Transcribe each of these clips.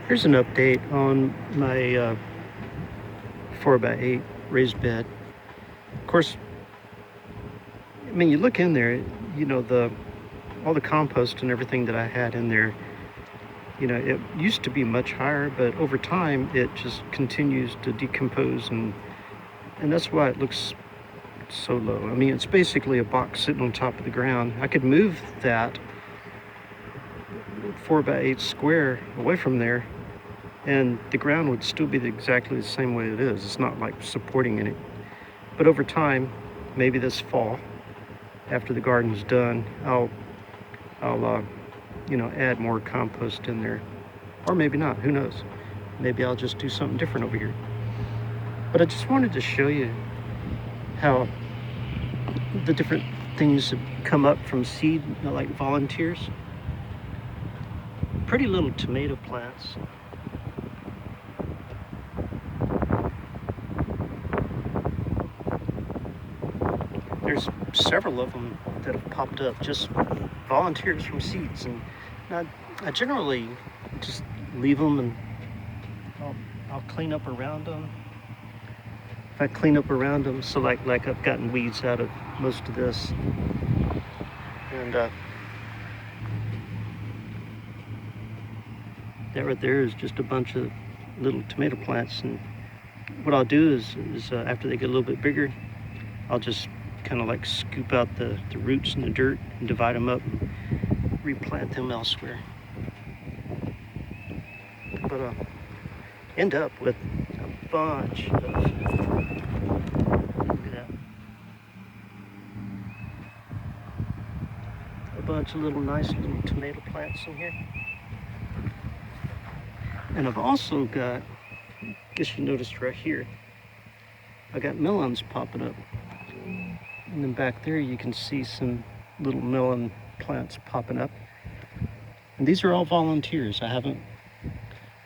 Here's an update on my 4x8 raised bed. Of course, I mean, you look in there, all the compost and everything that I had in there, it used to be much higher, but over time it just continues to decompose, and that's why it looks so low. I mean, it's basically a box sitting on top of the ground. I could move that 4x8 square away from there, and the ground would still be exactly the same way it is. It's not like supporting any. But over time, maybe this fall, after the garden's done, I'll add more compost in there, or maybe not. Who knows? Maybe I'll just do something different over here. But I just wanted to show you how the different things have come up from seed, like volunteers. Pretty little tomato plants. There's several of them that have popped up, just volunteers from seeds, and I generally just leave them, and I'll clean up around them. If I clean up around them, so like I've gotten weeds out of most of this, and that right there is just a bunch of little tomato plants. And what I'll do is after they get a little bit bigger, I'll just kind of like scoop out the roots and the dirt and divide them up and replant them elsewhere. But end up with a bunch of, look at that, a bunch of nice little tomato plants in here. And I've also got, I guess you noticed right here, I got melons popping up. And then back there you can see some little melon plants popping up. And these are all volunteers. I haven't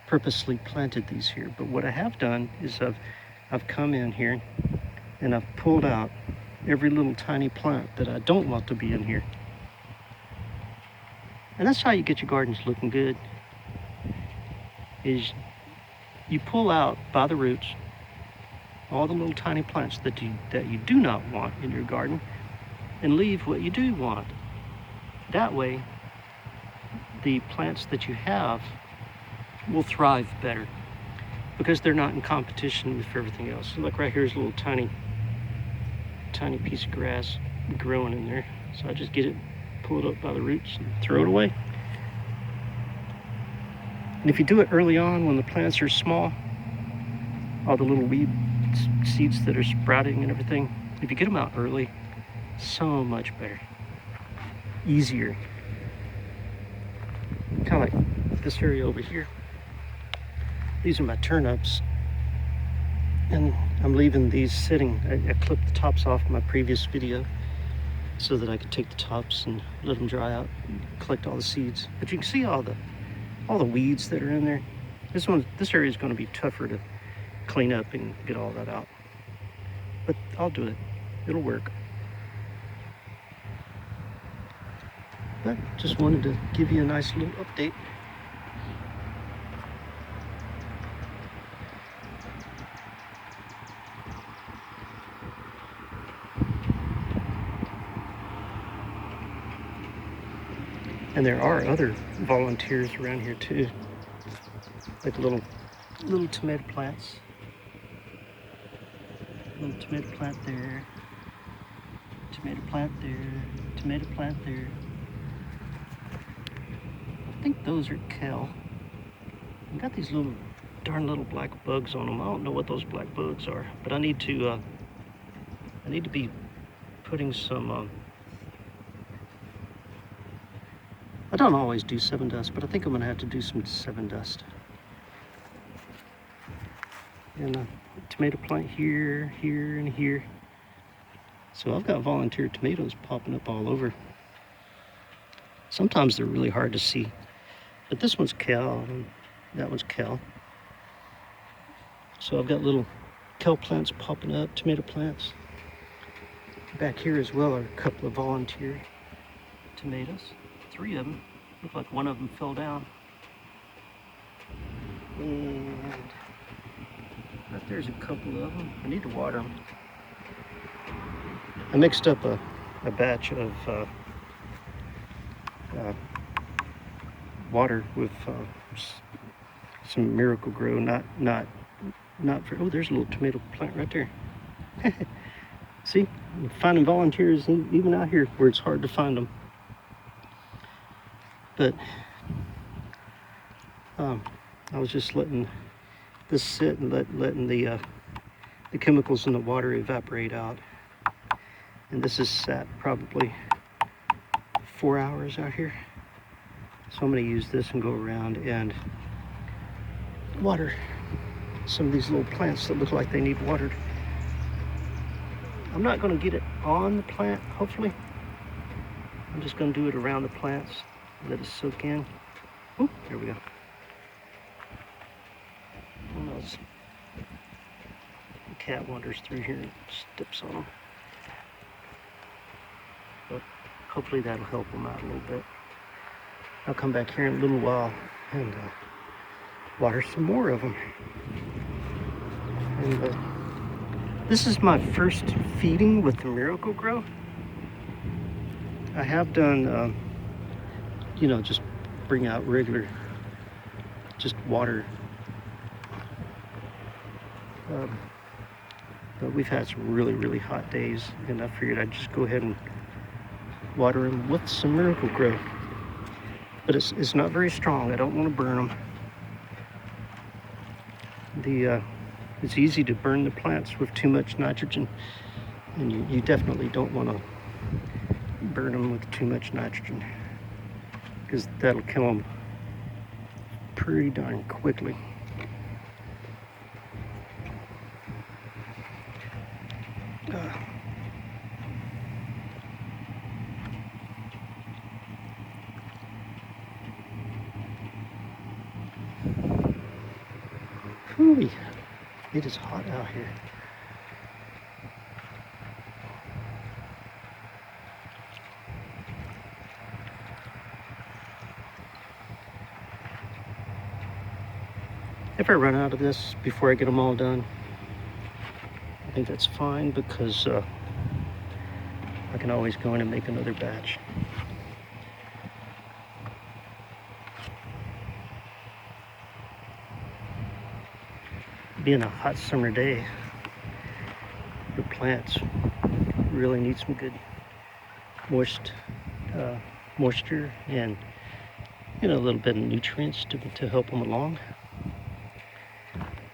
purposely planted these here, but what I have done is I've come in here and I've pulled out every little tiny plant that I don't want to be in here. And that's how you get your gardens looking good, is you pull out by the roots all the little tiny plants that you do not want in your garden, and leave what you do want. That way, the plants that you have will thrive better because they're not in competition with everything else. So like right here's a little tiny piece of grass growing in there. So I just get it, pull it up by the roots, and throw it away. And if you do it early on when the plants are small, all the little weed seeds that are sprouting and everything, if you get them out early, so much better, easier. Kind of like this area over here. These are my turnips, and I'm leaving these sitting. I clipped the tops off my previous video so that I could take the tops and let them dry out and collect all the seeds. But you can see all the weeds that are in there. This area is going to be tougher to clean up and get all that out, but I'll do it. It'll work. But just wanted to give you a nice little update. And there are other volunteers around here too, like little tomato plants. Little tomato plant there, tomato plant there, tomato plant there. I think those are Kale. I've got these darn little black bugs on them. I don't know what those black bugs are, but I need to be putting some. I don't always do 7 dust, but I think I'm gonna have to do some 7 dust. And a tomato plant here, here, and here. So I've got volunteer tomatoes popping up all over. Sometimes they're really hard to see, but this one's Kale and that one's Kale. So I've got little Kale plants popping up, tomato plants. Back here as well are a couple of volunteer tomatoes. 3 of them. Look like one of them fell down. And right there's a couple of them. I need to water them. I mixed up a batch of water with some Miracle Grow, not for, oh, there's a little tomato plant right there. See, I'm finding volunteers even out here where it's hard to find them. But I was just letting this sit and letting the chemicals in the water evaporate out. And this has sat probably 4 hours out here. So I'm going to use this and go around and water some of these little plants that look like they need watered. I'm not going to get it on the plant, hopefully. I'm just going to do it around the plants, let it soak in. Oh, there we go. The cat wanders through here and steps on them. But hopefully that'll help them out a little bit. I'll come back here in a little while and water some more of them. And this is my first feeding with the Miracle Grow. I have done, you know, just bring out regular, just water. But we've had some really, really hot days, and I figured I'd just go ahead and water them with some Miracle Grow. But it's not very strong. I don't want to burn them. It's easy to burn the plants with too much nitrogen, and you definitely don't want to burn them with too much nitrogen, because that'll kill them pretty darn quickly. Whew, it is hot out here. If I run out of this before I get them all done, I think that's fine, because I can always go in and make another batch. Being a hot summer day, the plants really need some good moisture and, you know, a little bit of nutrients to help them along.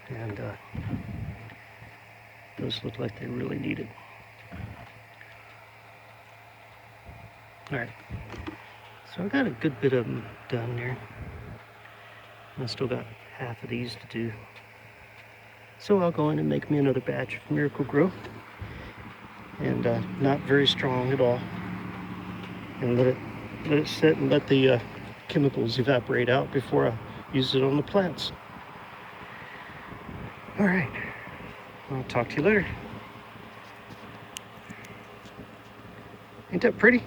And those look like they really need it. All right, so I got a good bit of them done there. I still got half of these to do. So I'll go in and make me another batch of Miracle Grow, and not very strong at all, and let it sit and let the chemicals evaporate out before I use it on the plants. All right, I'll talk to you later. Ain't that pretty?